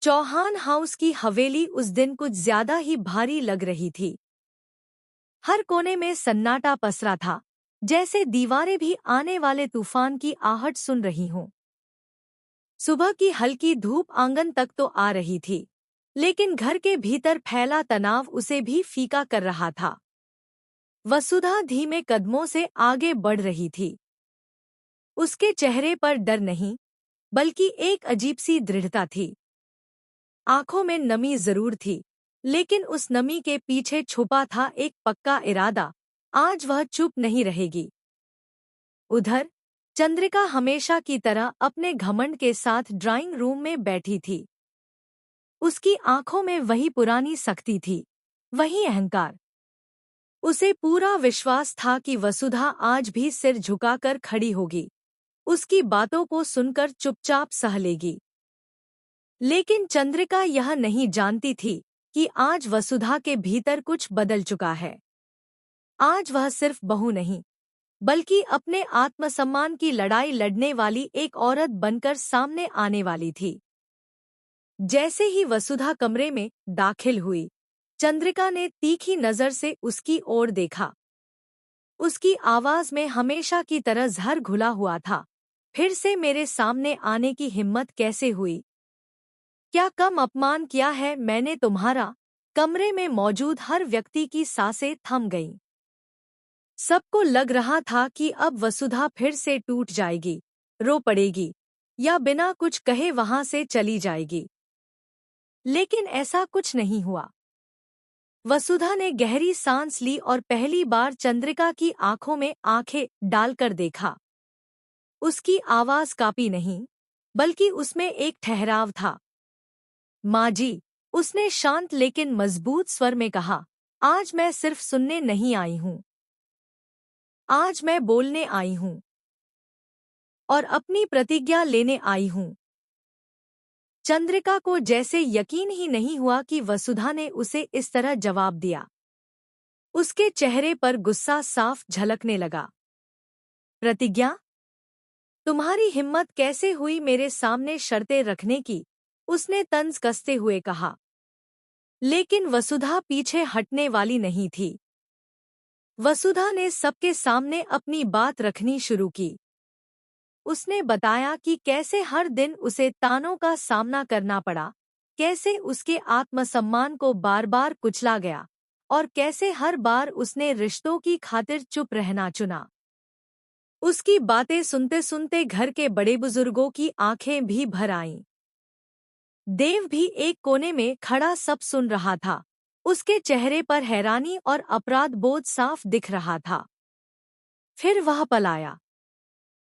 Chauhan house की हवेली उस दिन कुछ ज्यादा ही भारी लग रही थी। हर कोने में सन्नाटा पसरा था, जैसे दीवारें भी आने वाले तूफान की आहट सुन रही हों। सुबह की हल्की धूप आंगन तक तो आ रही थी, लेकिन घर के भीतर फैला तनाव उसे भी फीका कर रहा था। वसुधा धीमे कदमों से आगे बढ़ रही थी। उसके चेहरे पर डर नहीं, बल्कि एक अजीब सी दृढ़ता थी। आंखों में नमी जरूर थी, लेकिन उस नमी के पीछे छुपा था एक पक्का इरादा। आज वह चुप नहीं रहेगी। उधर चंद्रिका हमेशा की तरह अपने घमंड के साथ ड्राइंग रूम में बैठी थी। उसकी आंखों में वही पुरानी सख्ती थी, वही अहंकार। उसे पूरा विश्वास था कि वसुधा आज भी सिर झुकाकर खड़ी होगी, उसकी बातों को सुनकर चुपचाप सह लेगी। लेकिन चंद्रिका यह नहीं जानती थी कि आज वसुधा के भीतर कुछ बदल चुका है। आज वह सिर्फ बहू नहीं, बल्कि अपने आत्मसम्मान की लड़ाई लड़ने वाली एक औरत बनकर सामने आने वाली थी। जैसे ही वसुधा कमरे में दाखिल हुई, चंद्रिका ने तीखी नजर से उसकी ओर देखा। उसकी आवाज में हमेशा की तरह जहर घुला हुआ था। फिर से मेरे सामने आने की हिम्मत कैसे हुई? क्या कम अपमान किया है मैंने तुम्हारा? कमरे में मौजूद हर व्यक्ति की सांसें थम गईं। सबको लग रहा था कि अब वसुधा फिर से टूट जाएगी, रो पड़ेगी, या बिना कुछ कहे वहां से चली जाएगी। लेकिन ऐसा कुछ नहीं हुआ। वसुधा ने गहरी सांस ली और पहली बार चंद्रिका की आंखों में आंखें डालकर देखा। उसकी आवाज कांपी नहीं, बल्कि उसमें एक ठहराव था। माँ जी, उसने शांत लेकिन मजबूत स्वर में कहा, आज मैं सिर्फ सुनने नहीं आई हूँ। आज मैं बोलने आई हूँ और अपनी प्रतिज्ञा लेने आई हूँ। चंद्रिका को जैसे यकीन ही नहीं हुआ कि वसुधा ने उसे इस तरह जवाब दिया। उसके चेहरे पर गुस्सा साफ झलकने लगा। प्रतिज्ञा? तुम्हारी हिम्मत कैसे हुई मेरे सामने शर्तें रखने की? उसने तंज कसते हुए कहा। लेकिन वसुधा पीछे हटने वाली नहीं थी। वसुधा ने सबके सामने अपनी बात रखनी शुरू की। उसने बताया कि कैसे हर दिन उसे तानों का सामना करना पड़ा, कैसे उसके आत्मसम्मान को बार बार कुचला गया, और कैसे हर बार उसने रिश्तों की खातिर चुप रहना चुना। उसकी बातें सुनते सुनते घर के बड़े बुजुर्गों की आंखें भी भर आईं। देव भी एक कोने में खड़ा सब सुन रहा था। उसके चेहरे पर हैरानी और अपराध बोध साफ दिख रहा था। फिर वह पलाया।